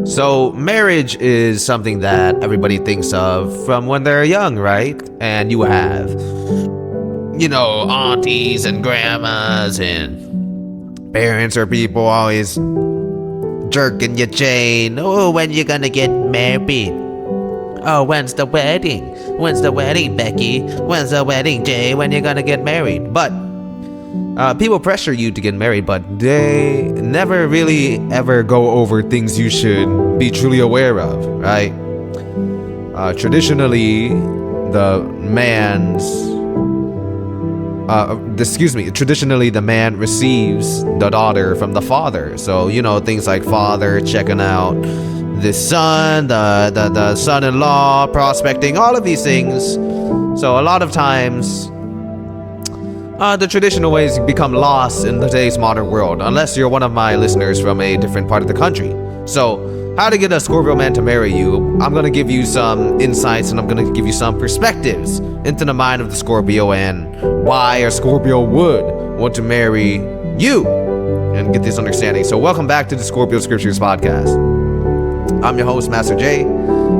So marriage is something that everybody thinks of from when they're young, right? And you have, aunties and grandmas and parents or people always jerking your chain. Oh, when you gonna get married? Oh, when's the wedding? When's the wedding, Becky? When's the wedding, Jay? When you gonna get married? But people pressure you to get married, but they never really ever go over things you should be truly aware of, right? Traditionally, the man receives the daughter from the father. So, things like father checking out the son, the son-in-law, prospecting, all of these things. So a lot of times, the traditional ways become lost in today's modern world, unless you're one of my listeners from a different part of the country. So, how to get a Scorpio man to marry you, I'm going to give you some insights and I'm going to give you some perspectives into the mind of the Scorpio and why a Scorpio would want to marry you and get this understanding. So, welcome back to the Scorpio Scriptures Podcast. I'm your host, Master J.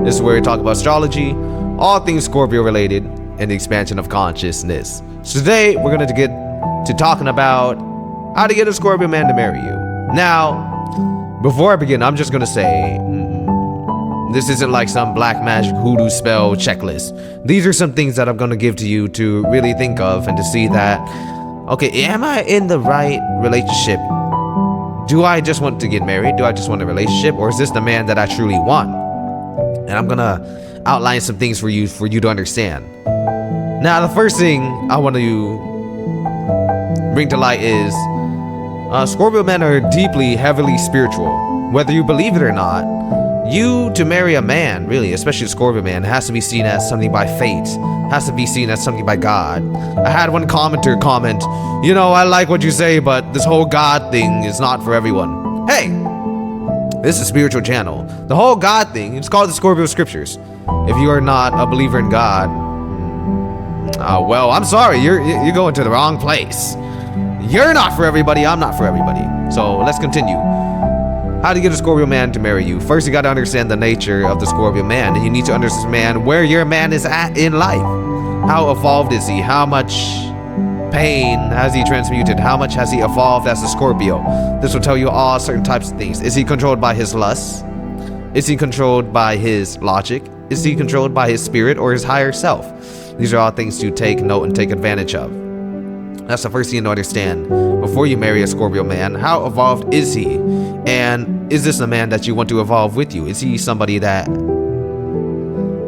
This is where we talk about astrology, all things Scorpio related, and the expansion of consciousness. So today, we're going to get to talking about how to get a Scorpio man to marry you. Now, before I begin, I'm just going to say, this isn't like some black magic hoodoo spell checklist. These are some things that I'm going to give to you to really think of and to see that, okay, am I in the right relationship? Do I just want to get married? Do I just want a relationship? Or is this the man that I truly want? And I'm going to outline some things for you to understand. Now, the first thing I want to bring to light is Scorpio men are deeply, heavily spiritual. Whether you believe it or not, you to marry a man, really, especially a Scorpio man, has to be seen as something by fate, has to be seen as something by God. I had one commenter comment, I like what you say, but this whole God thing is not for everyone. Hey, this is a spiritual channel. The whole God thing, it's called the Scorpio Scriptures. If you are not a believer in God, well, I'm sorry, you're going to the wrong place. You're not for everybody, I'm not for everybody. So let's continue. How to get a Scorpio man to marry you? First, you got to understand the nature of the Scorpio man, and you need to understand where your man is at in life. How evolved is he? How much pain has he transmuted? How much has he evolved as a Scorpio? This will tell you all certain types of things. Is he controlled by his lust? Is he controlled by his logic? Is he controlled by his spirit or his higher self? These are all things to take note and take advantage of. That's the first thing to understand before you marry a Scorpio man. How evolved is he? And is this a man that you want to evolve with you? Is he somebody that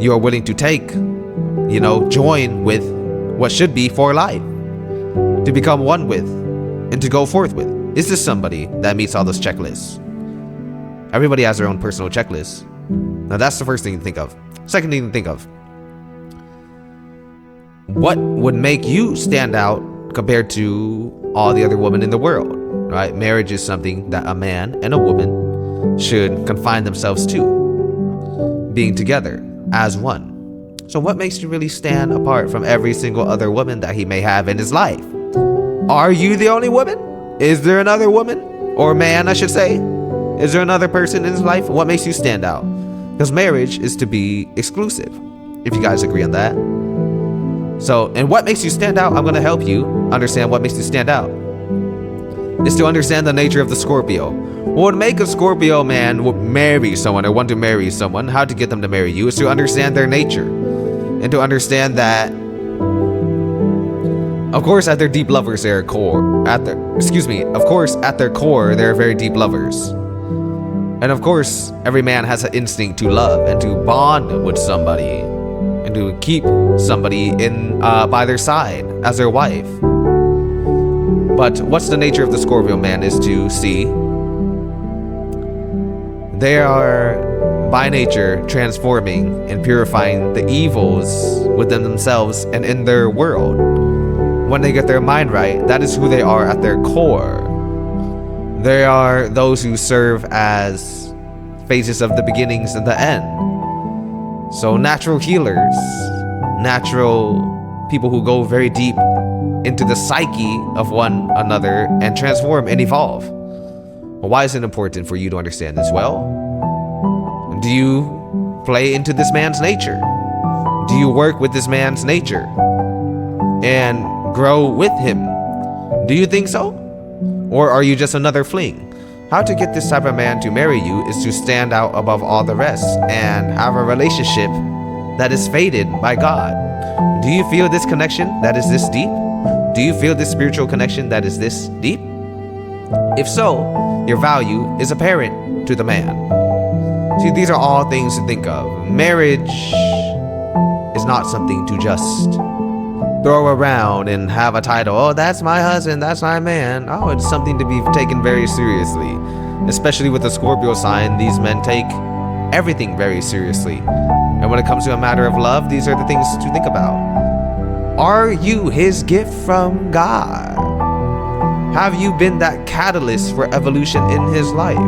you are willing to take, join with what should be for life, to become one with, and to go forth with? Is this somebody that meets all those checklists? Everybody has their own personal checklist. Now that's the first thing to think of. Second thing to think of. What would make you stand out compared to all the other women in the world, right? Marriage is something that a man and a woman should confine themselves to, being together as one. So what makes you really stand apart from every single other woman that he may have in his life? Are you the only woman? Is there another woman, or man, I should say? Is there another person in his life? What makes you stand out? Because marriage is to be exclusive, if you guys agree on that. So, and what makes you stand out? I'm going to help you understand what makes you stand out. Is to understand the nature of the Scorpio. What would make a Scorpio man marry someone or want to marry someone, how to get them to marry you, is to understand their nature. And to understand that, of course, at their deep lovers, at their core, they're very deep lovers. And of course, every man has an instinct to love and to bond with somebody, and to keep somebody in by their side as their wife. But what's the nature of the Scorpio man is to see they are by nature transforming and purifying the evils within themselves and in their world. When they get their mind right, that is who they are at their core. They are those who serve as phases of the beginnings and the end. So natural healers, natural people who go very deep into the psyche of one another and transform and evolve. Well, why is it important for you to understand this? Well, Do you play into this man's nature? Do you work with this man's nature and grow with him? Do you think so? Or are you just another fling? How to get this type of man to marry you is to stand out above all the rest and have a relationship that is fated by God. Do you feel this connection that is this deep? Do you feel this spiritual connection that is this deep? If so, your value is apparent to the man. See, these are all things to think of. Marriage is not something to just throw around and have a title. Oh, that's my husband, that's my man. Oh, it's something to be taken very seriously. Especially with the Scorpio sign, these men take everything very seriously. And when it comes to a matter of love, these are the things to think about. Are you his gift from God? Have you been that catalyst for evolution in his life?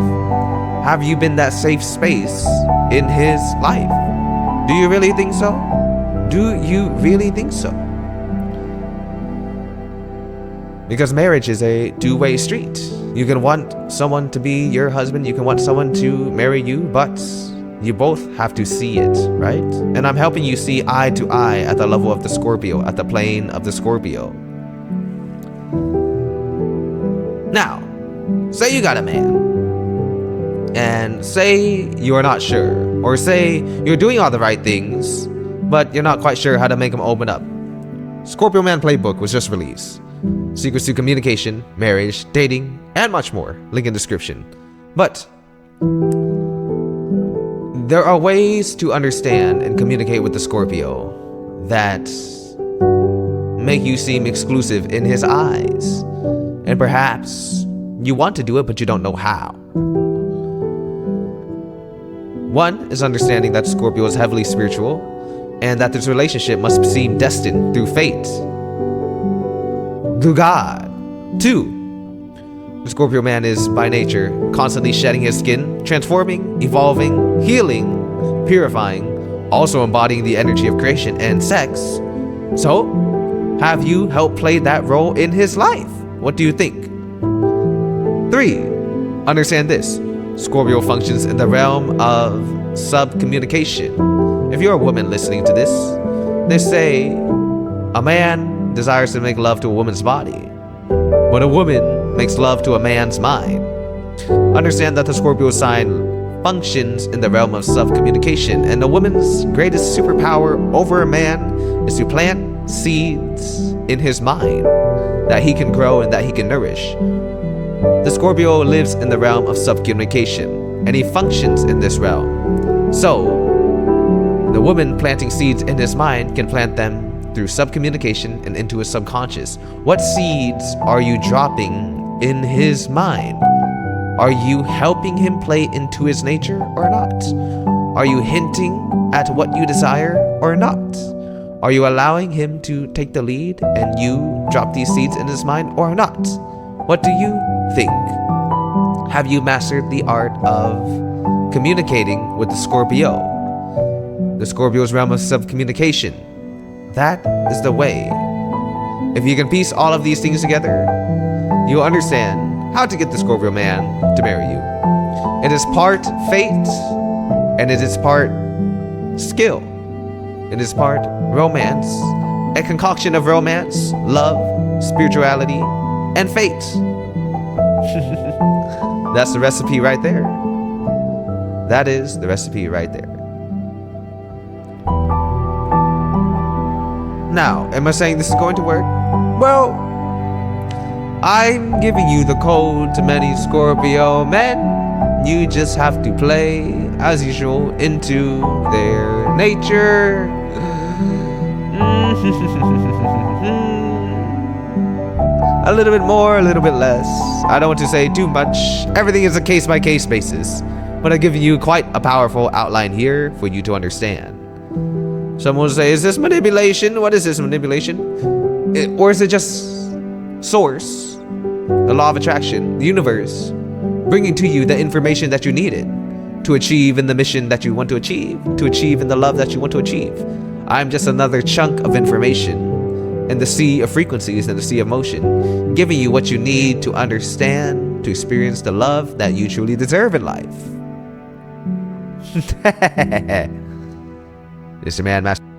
Have you been that safe space in his life? Do you really think so? Do you really think so? Because marriage is a two-way street. You can want someone to be your husband, you can want someone to marry you, but you both have to see it, right? And I'm helping you see eye to eye at the level of the Scorpio, at the plane of the Scorpio. Now, say you got a man, and say you're not sure, or say you're doing all the right things, but you're not quite sure how to make him open up. Scorpio Man Playbook was just released. Secrets to communication, marriage, dating, and much more. Link in description. But there are ways to understand and communicate with the Scorpio that make you seem exclusive in his eyes. And perhaps you want to do it, but you don't know how. One is understanding that Scorpio is heavily spiritual and that this relationship must seem destined through fate, through God. Two, the Scorpio man is by nature constantly shedding his skin, transforming, evolving, healing, purifying, also embodying the energy of creation and sex. So, have you helped play that role in his life? What do you think? Three, understand this. Scorpio functions in the realm of sub-communication. If you're a woman listening to this, they say a man desires to make love to a woman's body, but a woman makes love to a man's mind. Understand that the Scorpio sign functions in the realm of sub-communication, and a woman's greatest superpower over a man is to plant seeds in his mind that he can grow and that he can nourish. The Scorpio lives in the realm of sub-communication, and he functions in this realm. So, the woman planting seeds in his mind can plant them through sub-communication and into his subconscious. What seeds are you dropping in his mind? Are you helping him play into his nature or not? Are you hinting at what you desire or not? Are you allowing him to take the lead and you drop these seeds in his mind or not? What do you think? Have you mastered the art of communicating with the Scorpio? The Scorpio's realm of sub-communication. That is the way. If you can piece all of these things together, you'll understand how to get the Scorpio man to marry you. It is part fate, and it is part skill. It is part romance, a concoction of romance, love, spirituality, and fate. That's the recipe right there. That is the recipe right there. Now, am I saying this is going to work? Well, I'm giving you the code to many Scorpio men. You just have to play, as usual, into their nature. A little bit more, a little bit less. I don't want to say too much. Everything is a case-by-case basis. But I've given you quite a powerful outline here for you to understand. Someone will say, is this manipulation? What is this manipulation? Or is it just source, the law of attraction, the universe, bringing to you the information that you needed to achieve in the mission that you want to achieve in the love that you want to achieve? I'm just another chunk of information in the sea of frequencies and the sea of motion, giving you what you need to understand, to experience the love that you truly deserve in life. This is your man, Master.